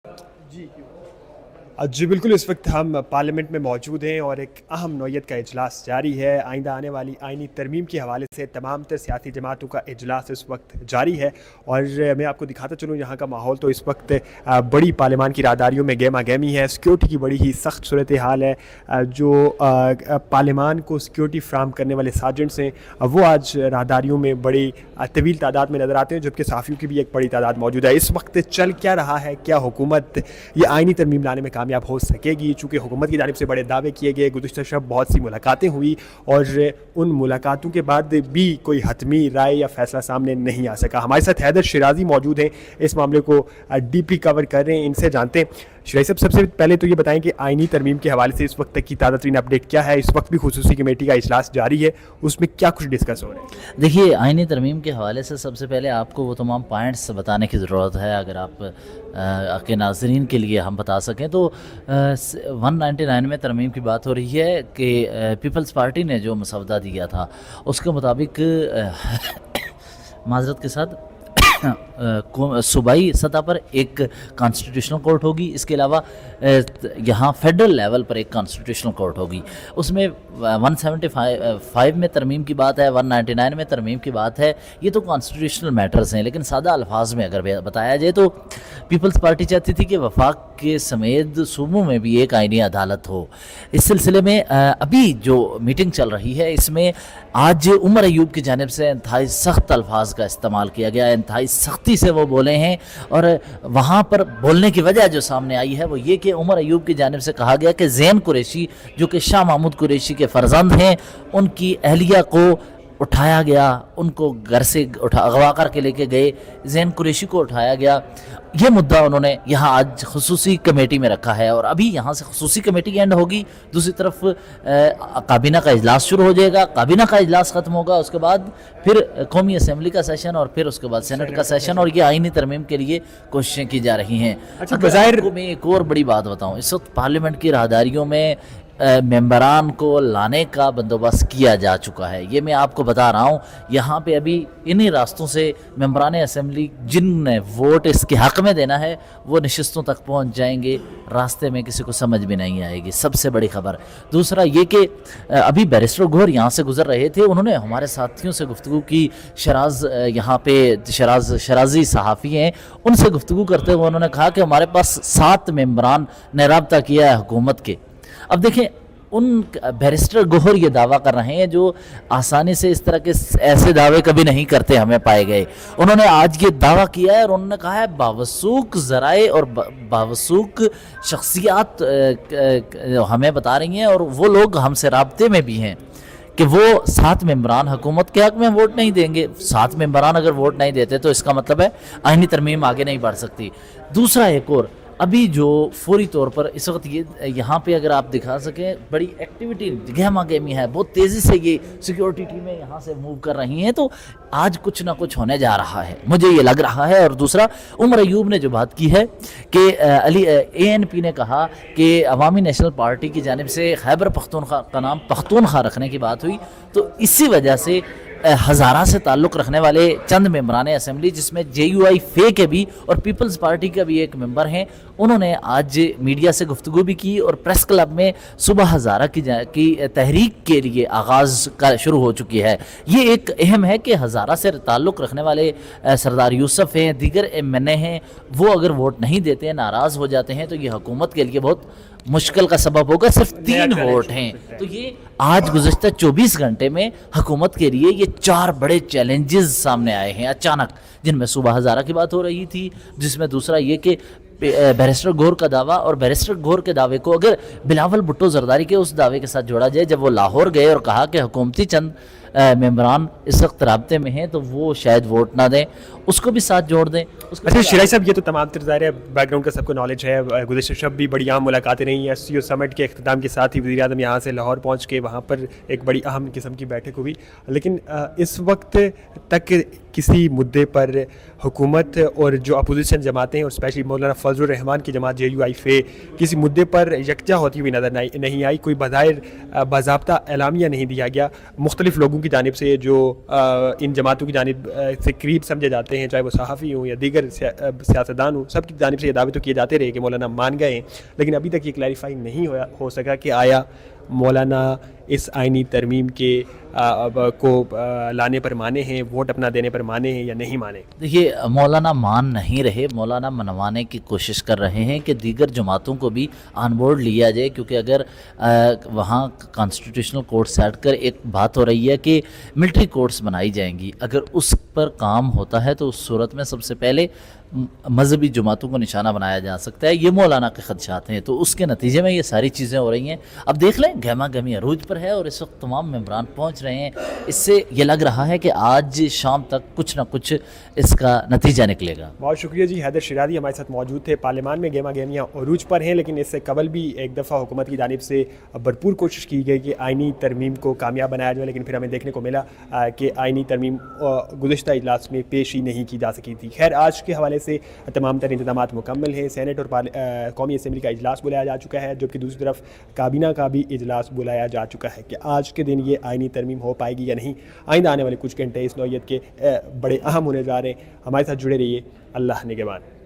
जी जी बिल्कुल, इस वक्त हम पार्लियामेंट में मौजूद हैं और एक अहम नौइयत का इजलास जारी है। आइंदा आने वाली आइनी तरमीम के हवाले से तमाम तर सियासी जमातों का इजलास इस वक्त जारी है और मैं आपको दिखाता चलूँ यहाँ का माहौल। तो इस वक्त बड़ी पार्लियामान की राहदारियों में गहमा गहमी है, सिक्योरिटी की बड़ी ही सख्त सूरत हाल है। जो पार्लियामान को सिक्योरिटी फ्राहम करने वाले सार्जेंट्स हैं वो आज राहदारियों में बड़ी तवील तादाद में नज़र आते हैं, जबकि सहाफ़ियों की भी एक बड़ी तादाद मौजूद है। इस वक्त चल क्या रहा है, क्या हुकूमत ये आइनी तरमीम लाने में कामयाब हो सकेगी? चूँकि हुकूमत की जानिब से बड़े दावे किए गए, गुज़िश्ता शब बहुत सी मुलाकातें हुई और उन मुलाकातों के बाद भी कोई हतमी राय या फैसला सामने नहीं आ सका। हमारे साथ हैदर शिराजी मौजूद हैं, इस मामले को डीपली कवर कर रहे हैं, इनसे जानते हैं। शिराजी साहब, सबसे पहले तो ये बताएं कि आइनी तरमीम के हवाले से इस वक्त तक की ताज़ा तरीन अपडेट क्या है? इस वक्त भी खुसूसी कमेटी का इजलास जारी है, उसमें क्या कुछ डिस्कस हो रहा है? देखिए, आइनी तरमीम के हवाले से सबसे पहले आपको वो तमाम पॉइंट्स बताने की ज़रूरत है। अगर आप के नाज़रीन के लिए हम बता सकें तो 199 में तरमीम की बात हो रही है कि पीपल्स पार्टी ने जो मसवदा दिया था उसके मुताबिक माजरत के साथ सूबाई सतह पर एक कॉन्स्टिट्यूशनल कोर्ट होगी। इसके अलावा यहाँ फेडरल लेवल पर एक कॉन्स्टिट्यूशनल कोर्ट होगी। उसमें 175 में तरमीम की बात है, 199 में तरमीम की बात है। ये तो कॉन्स्टिट्यूशनल मैटर्स हैं, लेकिन सादा अल्फाज में अगर बताया जाए तो पीपल्स पार्टी चाहती थी कि वफाक के समेत सूबों में भी एक आइनी अदालत हो। इस सिलसिले में अभी जो मीटिंग चल रही है, इसमें आज उमर अयूब की जानिब से इंतहाई सख्त अल्फाज का इस्तेमाल किया गया, इंतहाई सख्ती से वो बोले हैं। और वहाँ पर बोलने की वजह जो सामने आई है वो ये कि उमर अयूब की जानिब से कहा गया कि ज़ैन कुरैशी जो कि शाह महमूद कुरैशी के फ़र्जंद हैं, उनकी अहलिया को उठाया गया, उनको घर से अगवा करके लेके गए, ज़ैन कुरैशी को उठाया गया। ये मुद्दा उन्होंने यहाँ आज खुसूसी कमेटी में रखा है और अभी यहाँ से खुसूसी कमेटी एंड होगी, दूसरी तरफ काबीना का इजलास शुरू हो जाएगा। काबीना का इजलास ख़त्म होगा, उसके बाद फिर कौमी असम्बली का सेशन और फिर उसके बाद सेनेट का सेशन, और ये आइनी तरमीम के लिए कोशिशें की जा रही हैं। अच्छा, बज़ाहिर मैं एक और बड़ी बात बताऊँ, इस वक्त पार्लियामेंट की राहदारियों में मेंबरान को लाने का बंदोबस्त किया जा चुका है। ये मैं आपको बता रहा हूँ। यहाँ पे अभी इन्हीं रास्तों से मेंबरान असम्बली जिनने वोट इसके हक़ में देना है वो नशिस्तों तक पहुँच जाएंगे, रास्ते में किसी को समझ भी नहीं आएगी। सबसे बड़ी खबर। दूसरा ये कि अभी बैरिस्टर गौहर यहाँ से गुजर रहे थे, उन्होंने हमारे साथियों से गुफ्तगू की। शराज यहाँ पे शराजी सहाफ़ी हैं, उनसे गुफ्तगू करते हुए उन्होंने कहा कि हमारे पास 7 मेंबरान ने रब्ता किया है हुकूमत के। अब देखें, उन बैरिस्टर गौहर ये दावा कर रहे हैं जो आसानी से इस तरह के ऐसे दावे कभी नहीं करते हमें पाए गए। उन्होंने आज ये दावा किया है और उन्होंने कहा है बावसूख ज़राए और बावसूख शख्सियात हमें बता रही हैं और वो लोग हमसे राब्ते में भी हैं कि वो 7 मेंबरान हुकूमत के हक़ में वोट नहीं देंगे। 7 मेंबरान अगर वोट नहीं देते तो इसका मतलब है आइनी तरमीम आगे नहीं बढ़ सकती। दूसरा एक और, अभी जो फौरी तौर पर इस वक्त ये यहाँ पे अगर आप दिखा सकें, बड़ी एक्टिविटी गहमा गहमी है, बहुत तेज़ी से ये सिक्योरिटी टीमें यहाँ से मूव कर रही हैं। तो आज कुछ ना कुछ होने जा रहा है, मुझे ये लग रहा है। और दूसरा, उमर अयूब ने जो बात की है कि ANP ने कहा कि अवामी नेशनल पार्टी की जानिब से खैबर पख्तूनख्वा का नाम पख्तूनख्वा रखने की बात हुई, तो इसी वजह से हज़ारा से ताल्लुक़ रखने वाले चंद मेंबरान असम्बली, जिसमें JUI फे के भी और पीपल्स पार्टी का भी एक मेंबर हैं, उन्होंने आज मीडिया से गुफ्तगू भी की और प्रेस क्लब में सुबह हज़ारा की तहरीक के लिए आगाज़ का शुरू हो चुकी है। ये एक अहम है कि हज़ारा से ताल्लुक़ रखने वाले सरदार यूसुफ हैं, दीगर MNA हैं, वो अगर वोट नहीं देते हैं, नाराज़ हो जाते हैं, तो ये हुकूमत के लिए बहुत मुश्किल का सबब होगा। सिर्फ 3 वोट हैं, तो ये आज गुज़श्ता 24 घंटे में हुकूमत के लिए ये 4 बड़े चैलेंजेस सामने आए हैं अचानक, जिनमें सुबह हज़ारा की बात हो रही थी, जिसमें दूसरा ये कि बैरिस्टर गौहर का दावा, और बैरिस्टर गौहर के दावे को अगर बिलावल भुट्टो जरदारी के उस दावे के साथ जोड़ा जाए जब वो लाहौर गए और कहा कि हुकूमती चंद मेंबरान इस वक्त राब्ते में हैं तो वो शायद वोट ना दें, उसको भी साथ जोड़ दें। अच्छा शिराजी साहब, ये तो तमाम ज़ाहिर है बैकग्राउंड का सबको नॉलेज है। गुज़श्ता शब भी बड़ी अहम मुलाकातें रही हैं। SCO समिट के अख्ताम के साथ ही वज़ीर आज़म यहाँ से लाहौर पहुँच के वहाँ पर एक बड़ी अहम किस्म की बैठक हुई, लेकिन इस वक्त तक किसी मुद्दे पर हुकूमत और जो अपोजिशन जमातें हैं और स्पेशली मौलाना फजल रहमान की जमात JUIF किसी मुद्दे पर यकजा होती हुई नज़र नहीं आई। कोई बाज़ाब्ता एलामिया नहीं दिया गया। मुख्तलिफ लोगों की जानिब से जो इन जमातों की जानिब से करीब समझे जाते हैं, चाहे वो सहाफ़ी हों या दीगर सियासतदान हों, सब की जानिब से ये दावे तो किए जाते रहे कि मौलाना मान गए हैं, लेकिन अभी तक ये क्लैरिफाई नहीं हो सका कि आया मौलाना इस आइनी तरमीम के को लाने पर माने हैं, वोट अपना देने पर माने हैं या नहीं माने। देखिए, मौलाना मान नहीं रहे, मौलाना मनवाने की कोशिश कर रहे हैं कि दीगर जमातों को भी ऑन बोर्ड लिया जाए, क्योंकि अगर वहाँ कॉन्स्टिट्यूशनल कोर्ट से हटकर एक बात हो रही है कि मिलिट्री कोर्ट्स बनाई जाएंगी, अगर उस पर काम होता है तो उस सूरत में सबसे पहले मजहबी जमातों को निशाना बनाया जा सकता है। ये मौलाना के खदशात हैं, तो उसके नतीजे में ये सारी चीज़ें हो रही हैं। अब देख लें, गहमा गहमी अरूज पर है और इस वक्त तमाम मेंबरान पहुंच रहे हैं। इससे ये लग रहा है कि आज शाम तक कुछ ना कुछ इसका नतीजा निकलेगा। बहुत शुक्रिया जी। हैदर शिरादी हमारे साथ मौजूद थे। पार्लियामान में गहमा गहमियाँ अरूज पर हैं, लेकिन इससे कबल भी एक दफ़ा हुकूमत की जानिब से भरपूर कोशिश की गई कि आइनी तरमीम को कामयाब बनाया जाए, लेकिन फिर हमें देखने को मिला कि आइनी तरमीम गुज़िश्ता इजलास में पेश ही नहीं की जा सकी थी। खैर, आज के हवाले से तमाम तर इंतज़ामात मुकम्मल हैं। सेनेट और कौमी असम्बली का इजलास बुलाया जा चुका है, जबकि दूसरी तरफ काबीना का भी इजलास बुलाया जा चुका है कि आज के दिन ये आइनी तरमीम हो पाएगी या नहीं। आइंदा आने वाले कुछ घंटे इस नौयत के बड़े अहम होने जा रहे हैं। हमारे साथ जुड़े रहिए। अल्लाह निगहबान।